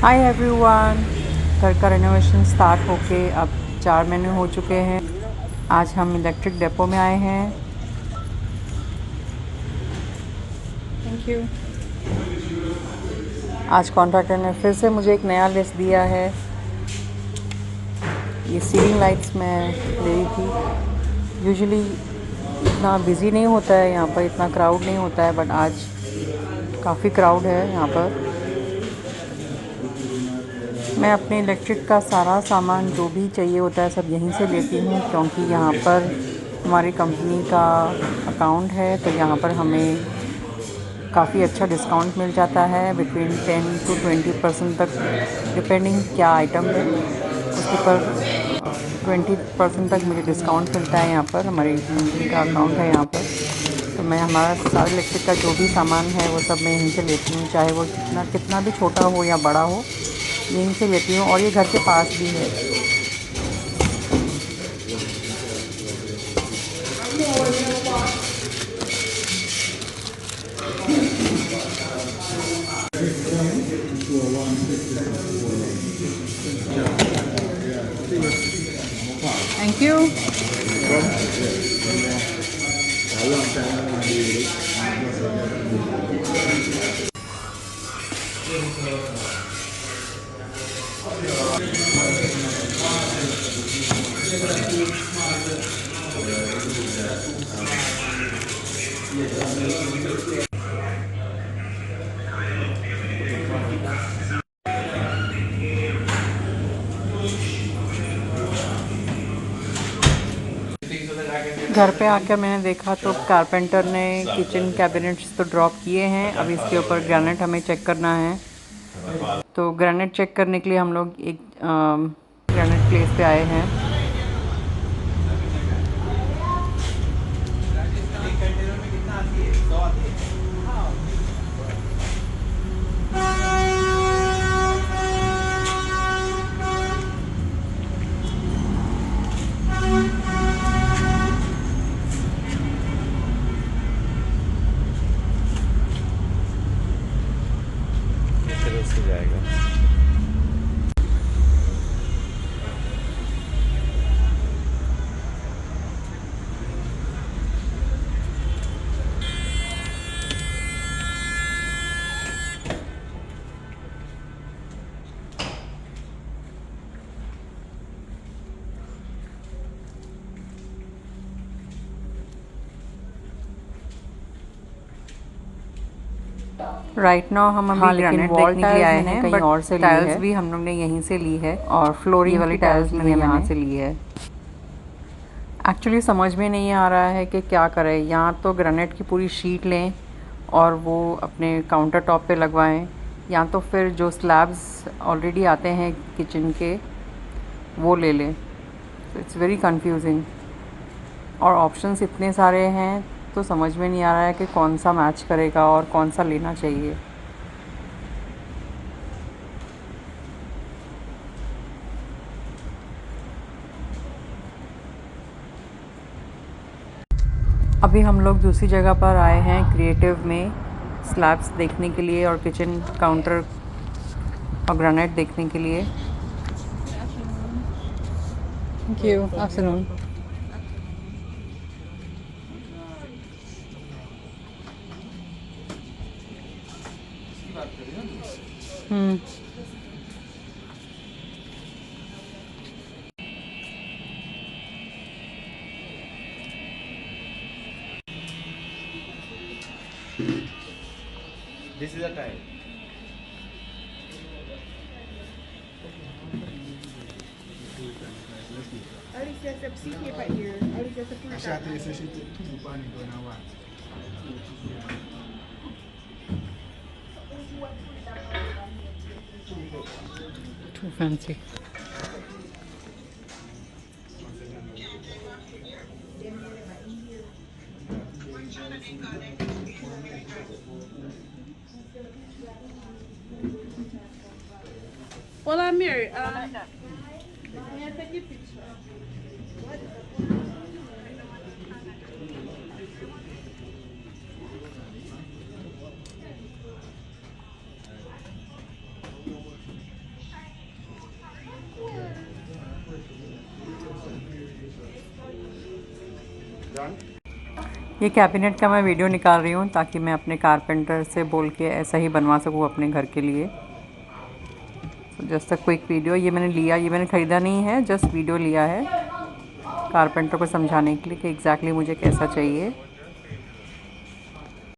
Hi everyone. घर का renovation start होके अब 4 महीने हो चुके हैं। आज हम इलेक्ट्रिक डिपो में आए हैं। Thank you. आज कॉन्ट्रैक्टर ने फिर से मुझे एक नया लिस्ट दिया है। ये सीलिंग लाइट्स मैं ले रही थी। यूजुअली इतना बिज़ी नहीं होता है यहाँ पर, इतना क्राउड नहीं होता है, बट आज काफ़ी क्राउड है यहाँ पर। मैं अपने इलेक्ट्रिक का सारा सामान जो भी चाहिए होता है सब यहीं से लेती हूँ, क्योंकि यहाँ पर हमारी कंपनी का अकाउंट है, तो यहाँ पर हमें काफ़ी अच्छा डिस्काउंट मिल जाता है, बिटवीन 10 to 20% तक, डिपेंडिंग क्या आइटम है उसके पर 20% तक मुझे डिस्काउंट मिलता है। यहाँ पर हमारी कंपनी का अकाउंट है यहाँ पर, तो मैं हमारा सारा इलेक्ट्रिक का जो भी सामान है वो सब मैं यहीं से लेती हूँ, चाहे वो कितना कितना भी छोटा हो या बड़ा हो, यहीं से लेती हूँ। और ये घर के पास भी है। Thank you. घर पे आकर मैंने देखा तो कारपेंटर ने किचन कैबिनेट्स तो ड्रॉप किए हैं। अब इसके ऊपर ग्रेनाइट हमें चेक करना है। तो ग्रेनाइट चेक करने के लिए हम लोग एक ग्रेनाइट प्लेस पे आए हैं। तरह से जाएगा। राइट नाउ हम अभी ग्रेनाइट देखने के लिए आए हैं, कहीं और से टाइल्स भी हम लोग ने यहीं से ली है, और फ्लोरिंग वाली टाइल्स मैंने यहाँ से ली है। एक्चुअली समझ में नहीं आ रहा है कि क्या करें। यहाँ तो ग्रेनाइट की पूरी शीट लें और वो अपने काउंटर टॉप पे लगवाएं, या तो फिर जो स्लैब्स ऑलरेडी आते हैं किचन के वो ले लें। तो इट्स वेरी कंफ्यूजिंग, और ऑप्शंस इतने सारे हैं तो समझ में नहीं आ रहा है कि कौन सा मैच करेगा और कौन सा लेना चाहिए। अभी हम लोग दूसरी जगह पर आए हैं, क्रिएटिव में, स्लैब्स देखने के लिए और किचन काउंटर और ग्रेनाइट देखने के लिए। Thank you. Afternoon. This is a time. Alicia siap-siap Pak dia. Alicia sepuluh. Asyati sesuatu tu bukan itu nawak. Too fancy. Hola Mary. May I take your picture? ये cabinet का मैं video निकाल रही हूँ ताकि मैं अपने कारपेंटर से बोल के ऐसा ही बनवा सकूँ अपने घर के लिए। Just a quick video. ये मैंने लिया, ये मैंने ख़रीदा नहीं है, जस्ट वीडियो लिया है कारपेंटर को समझाने के लिए कि एग्जैक्टली मुझे कैसा चाहिए।